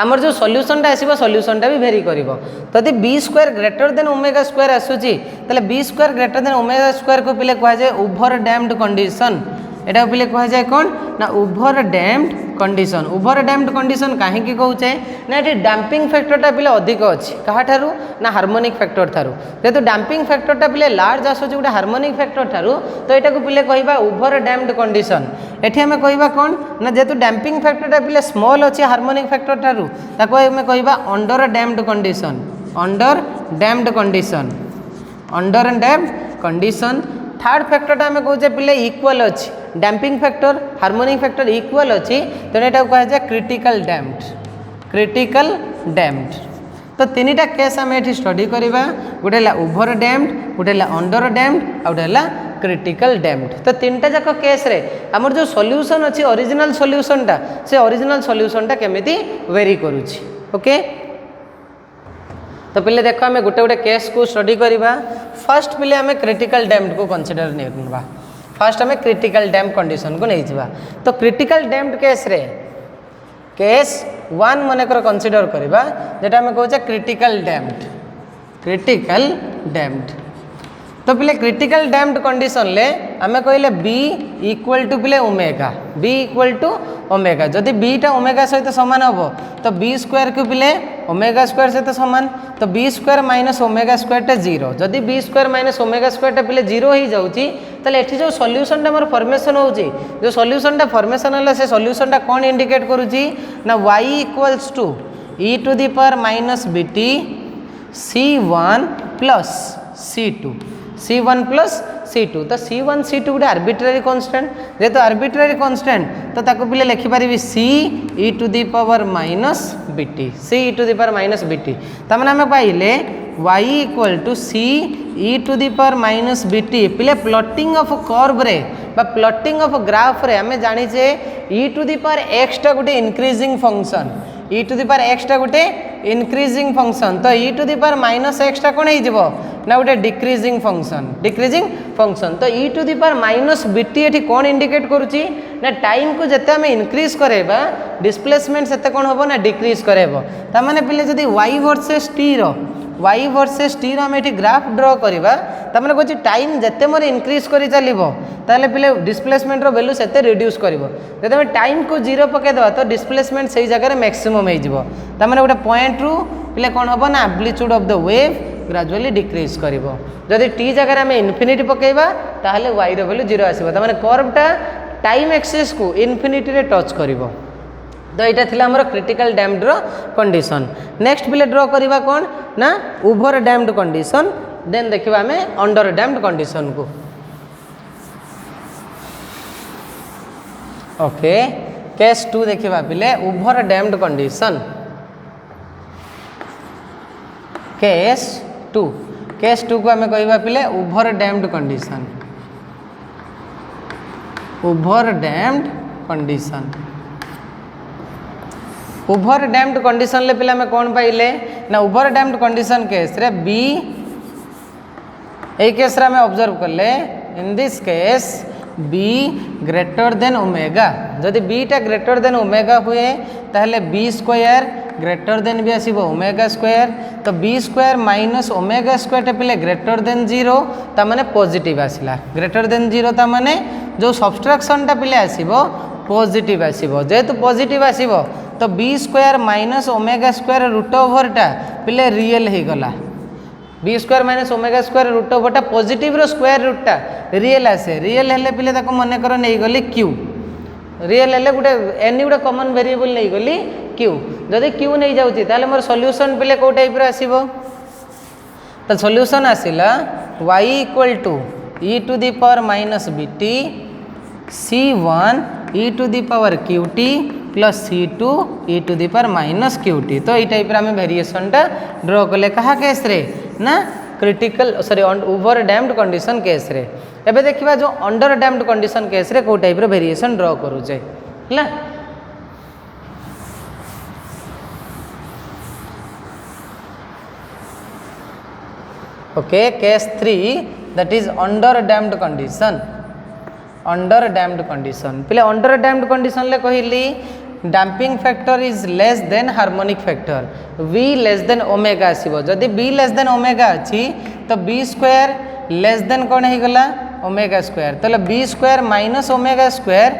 आमर जो सॉल्यूशनटा आसीबो सॉल्यूशनटा भी वेरी करिवो तदि b square greater than omega square आसुची तले b square greater than omega square को पिले कहा जाए ओवर डैम्ड कंडीशन एटा पिले कहा जाए कौन ना over damped condition over damped condition कहीं कहूचे ना ये डैम्पिंग फैक्टरटा पिले अधिक अच्छी क्या ठारू ना हार्मोनिक फैक्टर ठारू जेहेतु डैम्पिंग फैक्टरटा पिले लार्ज आसूची गोटे हार्मोनिक फैक्टर ठारू तो यहाँ को पिले कहवा ओवर डैम्ड कंडीशन एठी हमें कहवा कौन ना जेहेतु डैम्पिंग फैक्टरटा पिले स्मॉल अच्छी हार्मोनिक फैक्टर ठारू ताको हमें कहवा under damped condition under damped condition under damped condition third फैक्टरटा हमें कहचे पिले इक्वल अच्छी damping factor harmonic factor equal अच्छी तेणु यहाँ कह जाए क्रिटिकल डैम्ड तो तीन टा केस आम ये स्टडी करवा गोटे ओवर डैम्ड गोटे अंडर डैम्ड आ गोटे क्रिटिकल डैम्ड तो तीन टा जाक केस रे आमर जो सॉल्यूशन अच्छी ओरिजिनल सॉल्यूशनटा से ओरिजिनल सॉल्यूशनटा केमिति वेरी करुछि ओके तो पिले देखो आम गोटे गोटे केस को स्टडी करवा फर्स्ट पिले आम क्रिटिकल डैम्ड को कंसीडर नहीं फर्स्ट आम क्रिटिकल डैम्ड कंडीशन को नहीं जावा तो क्रिटिकल डैम्ड केस रे केस 1 मनकर कंसीडर करवा जेटा आम कहचे क्रिटिकल डैम्ड तो पिले क्रिटिकल डैम्ड कंडीशन ले आम कहले बी इक्वल टू पिले ओमेगा जदि बीटा ओमेगा सहित सामान हम तो बी स्क्वायर को पिले ओमेगा स्क्वायर सहित सामान तो b square minus omega square zero जदि b square minus omega square पिले जीरो हो जाऊँगी ताले एठी जो सॉल्यूशनटा मोर फॉर्मेशन होउची जो सॉल्यूशनटा फॉर्मेशन हला से सॉल्यूशनटा कोन इंडिकेट करूची ना y equals to e to the power minus bt c1 plus c1 plus c2 तो c1 c2 गोटे आर्बिट्रारी कांस्टेंट जेहेतु आर्बिट्रारी कांस्टेंट तो ताको पिले लिखि पारिबी c e to the power minus bt c e to the power minus bt तमने हम पाइले y equal to c e to the power minus bt पिले प्लॉटिंग ऑफ कर्व रे बा प्लॉटिंग ऑफ ग्राफ रे हमें जानी जे e to the power x टा गोटे increasing function e to the power x टा गोटे इंक्रीजिंग फंक्शन तो e to the power minus x टा कोन हे जिवो ना गोटे डिक्रीजिंग फंक्शन तो e to the power minus bt एठी कोन इंडिकेट करूची ना टाइम को जते हमें इंक्रीज करेबा डिस्प्लेसमेंट सेते कोन होबो ना डिक्रीज करेबो त माने पिले जदी y वर्सेस t रो हम एठी ग्राफ ड्रा करबा त माने कहची टाइम जते मोर इंक्रीज करी चलिबो ताले पिले डिस्प्लेसमेंट रो वैल्यू सेते रिड्यूस करबो जदि हम टाइम को 0 पके देबा तो डिस्प्लेसमेंट सही जगह रे मैक्सिमम हे जिवो त माने गोटे पॉइंट रु पिले कोन होबो ना amplitude of the wave gradually decrease करिवो जदि t जगह रे हम इन्फिनिटी पकेबा ताहले y रो वैल्यू 0 आसीबो त माने कर्वटा टाइम एक्सिस को इन्फिनिटी रे टच करिवो तो यहाँ थिला हमर क्रिटिकल डैम्ड रो कंडीशन नेक्स्ट पिले ड्रॉ करवा कौन ना ओवर डैम्ड कंडीशन देन देखिबा हमें अंडर डैम्ड कंडीशन को ओके केस 2 देखिबा पिले ओवर डैम्ड कंडीशन केस 2 को हमें कहबा पिले over damped condition over damped condition ले पिला में कौन पाइले ना ओवर डैम्ड कंडीशन केस रे बी ए केस रे में ऑब्जर्व करले in this case b greater than omega जदि बीटा ग्रेटर देन ओमेगा हुए ताहले बी स्क्वायर ग्रेटर देन भी आसीबो ओमेगा स्क्वायर तो b square minus omega square पिले ग्रेटर देन 0 ता माने पॉजिटिव आसिला ग्रेटर देन 0 ता माने जो सब्सट्रैक्शन टा पिले आसीबो पॉजिटिव आसीबो जेहेतु पॉजिटिव आसीबो तो b square minus omega square root over टा पिले रियल हे गला b square minus omega square root over टा पॉजिटिव रो स्क्वायर रूट टा रियल आसे रियल हेले पिले ताको मने करो नै गली क्यू रियल हेले गुटे एनी गुटे कॉमन वेरिएबल नै गली क्यू जदि क्यू नै जाउची ताले मोर सॉल्यूशन पिले को टाइप रो आसीबो तो सॉल्यूशन आसिला y equal to e to the power minus bt c1 e to the power qt plus c2 e to the power minus qt तो ये टाइप आम वेरिएशन टा ड्रॉ कले कहा केस रे ना critical sorry over damped condition case रे एबे देखिबा जो अंडर डैम्ड कंडीशन केस रे को टाइप रो वेरिएशन ड्रॉ करूचे हला okay case 3 that is under damped condition पिले अंडर डैम्ड कंडीशन ले कहली damping factor is less than harmonic factor v less than omega आसीबो जदि b लेस देन ओमेगा अछि तो b स्क्वायर लेस देन कोन हे गला ओमेगा स्क्वायर तले b square minus omega square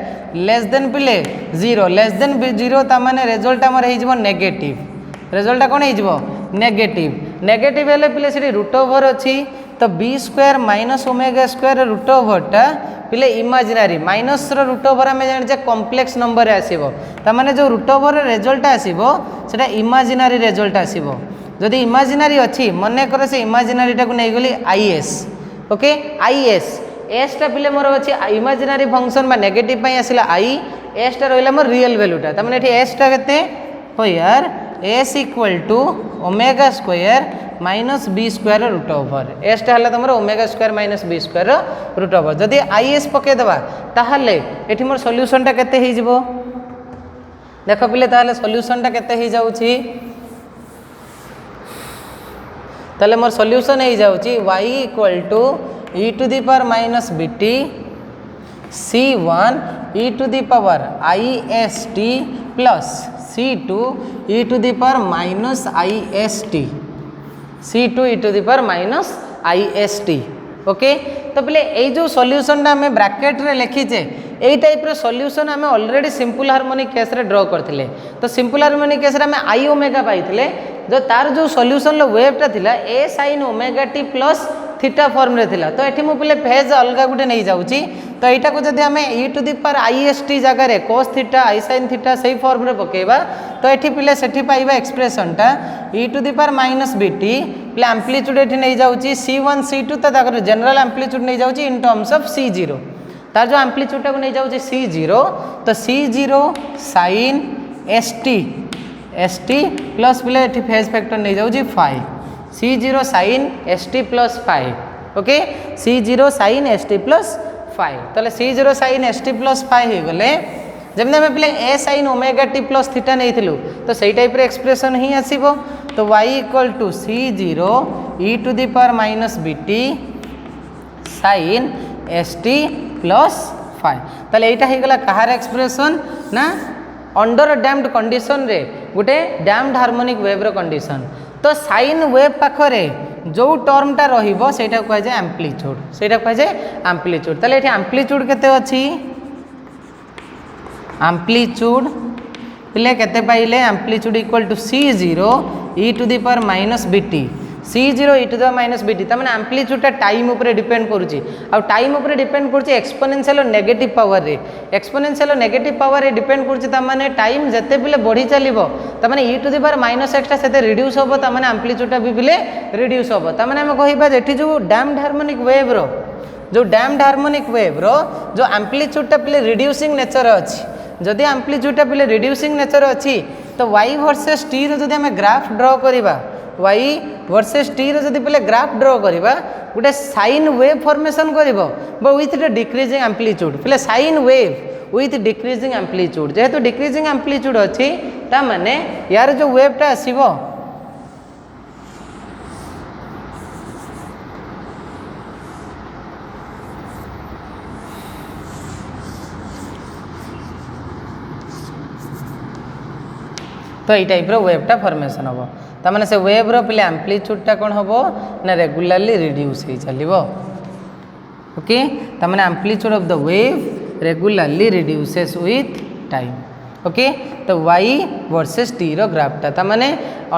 less than पिले 0 लेस देन 0 ता माने रिजल्ट हमर हे जिवो नेगेटिव रिजल्ट कोन हे जिवो नेगेटिव नेगेटिव हेले पिले सेठी रूट ओवर अछि तो b square minus omega square root ओवरटा पिले इमेजिनरी माइनस रूट ओवर आम जाने कॉम्प्लेक्स नंबर आसीबो ता माने जो रूट ओवर रिजल्ट आसीबो सेटा इमेजिनरी रिजल्ट आसीबो जदि इमेजिनरी अछि मने कर से इमेजिनरी टा को नै गली is ओके is s टा पिले मोर अछि इमेजिनरी फंक्शन बा नेगेटिव पई आसिला i s टा रहइला मोर रियल वैल्यू टा ता माने एठी s टा केते हो यार s equal to omega square minus b square root over s टा तुम omega square minus b square root over जदि आई एस पकईदेवा ताहले एठी मोर सॉल्यूशन टा केते ही जिवो देख पिले ताहले सॉल्यूशन टा केते ही जाउची ताहले मोर सॉल्यूशन ही जाउची y equal to e to the power minus bt c1 e to the power ist plus c2 e to the power minus ist c2 e to the power minus ist okay तो पहले ये जो solution आम bracket रे लिखीचे यही type रो solution आम already simple harmonic case ray draw करथिले तो सिंपल हार्मोनिक केस रे आम आई ओमेगा पाइथिले जो तार जो सॉल्यूशन लो वेवटा थिला ए sin omega T plus theta form रे थिला तो एठी मु पहले फेज अलगा गुटे नहीं जाउची तो एटा को जदि आम e to the power ist जगह रे cos theta i sin theta सही फॉर्म रे पकेबा तो एठी पिले सेठी पाइबा एक्सप्रेशन टा e to the power minus bt play amplitude एठी नहीं जाउची c1 c2 तो ताकर जनरल एम्पलीट्यूड नहीं जाउची इन टर्म्स ऑफ c0 तार जो एम्पलीट्यूड को नहीं जाउची c0 तो c0 sin st प्लस पिले एठी फेज फैक्टर नहीं जाउची phi c0 sin st plus phi okay c0 sin st plus phi तले c0 sin st plus phi हे गले जब आम पे ए sin omega T plus theta नहीं थिलु तो सही टाइप रे एक्सप्रेशन ही आसीबो तो y equal to c0 e to the power minus bt sin st plus phi तले एटा हे गला कहार एक्सप्रेशन ना अंडर डैम्ड कंडीशन रे गुटे डैम्ड हार्मोनिक वेव रो कंडीशन तो साइन वेव पाखरे जो टर्मटा रहिबो सेटा कहै जे एम्पलीट्यूड सेटा कहै जे एम्पलीट्यूड तले एठी एम्पलीट्यूड केते अछि एम्पलीट्यूड पिले केते पाइले amplitude equal to c0 e to the power minus bt c0 e to the power minus bt त माने एम्पलीट्यूड टाइम ऊपर डिपेंड करूची आ टाइम ऊपर डिपेंड करूची एक्सपोनेंशियल नेगेटिव पावर रे एक्सपोनेंशियल नेगेटिव पावर रे डिपेंड करूची त माने टाइम जते पिले बढ़ी चलिबो त माने e to the power minus x टा सेते रिड्यूस होबो त माने एम्पलीट्यूड भी पिले रिड्यूस होबो त माने हम कहिबा जेठी जो डैम्ड हार्मोनिक वेव रो जो डैम्ड हार्मोनिक वेव रो जो एम्पलीट्यूड टा पिले रिड्यूसिंग नेचर अछि जदि एम्पलीट्यूड टा पिले रिड्यूसिंग नेचर अछि तो y वर्सेस t रो जदि हम ग्राफ ड्रॉ करिबा y वर्सेस t रो जदि पिले ग्राफ ड्रॉ करिबा गुटे साइन वेव फॉर्मेशन करिवो but with the decreasing amplitude पिले sine wave with decreasing amplitude जेहेतु डिक्रीजिंग एम्पलीट्यूड अछि ता माने यार जो वेव टा आसीबो तो ये टाइप रो वेव टा फॉर्मेशन होबो ता माने से वेव रो पिले एम्पलीट्यूड टा कोन होबो ना रेगुलरली रिड्यूस हे चलिबो ओके ता माने amplitude of the wave regularly reduces with time okay तो y वर्सेस t रो ग्राफ ता माने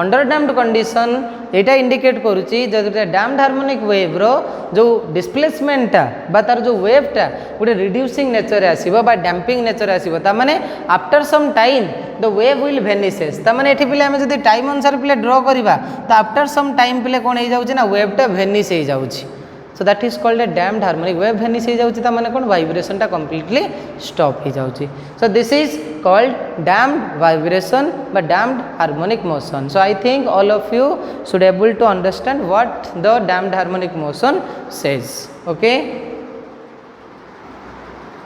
अंडर डैम्ड कंडीशन एटा इंडिकेट करूची जदि डैम्ड हार्मोनिक वेव रो जो डिस्प्लेसमेंट टा बा तार जो वेव टा गुटे रिड्यूसिंग नेचर आसीबो बा डैम्पिंग नेचर आसीबो ता माने after some time the wave will vanishes ता माने एठी पिले हम जदि टाइम अनुसार पिले ड्रॉ करिबा तो आफ्टर सम टाइम पिले कोन हे जाउची ना वेव टा वेनिस हे जाउची so that is called a damped harmonic wave vanish हे जाउची ता माने कोन वाइब्रेशन टा कंप्लीटली स्टॉप हे जाउची so this is called damped vibration but damped harmonic motion. So I think all of you should able to understand what the damped harmonic motion says. Okay.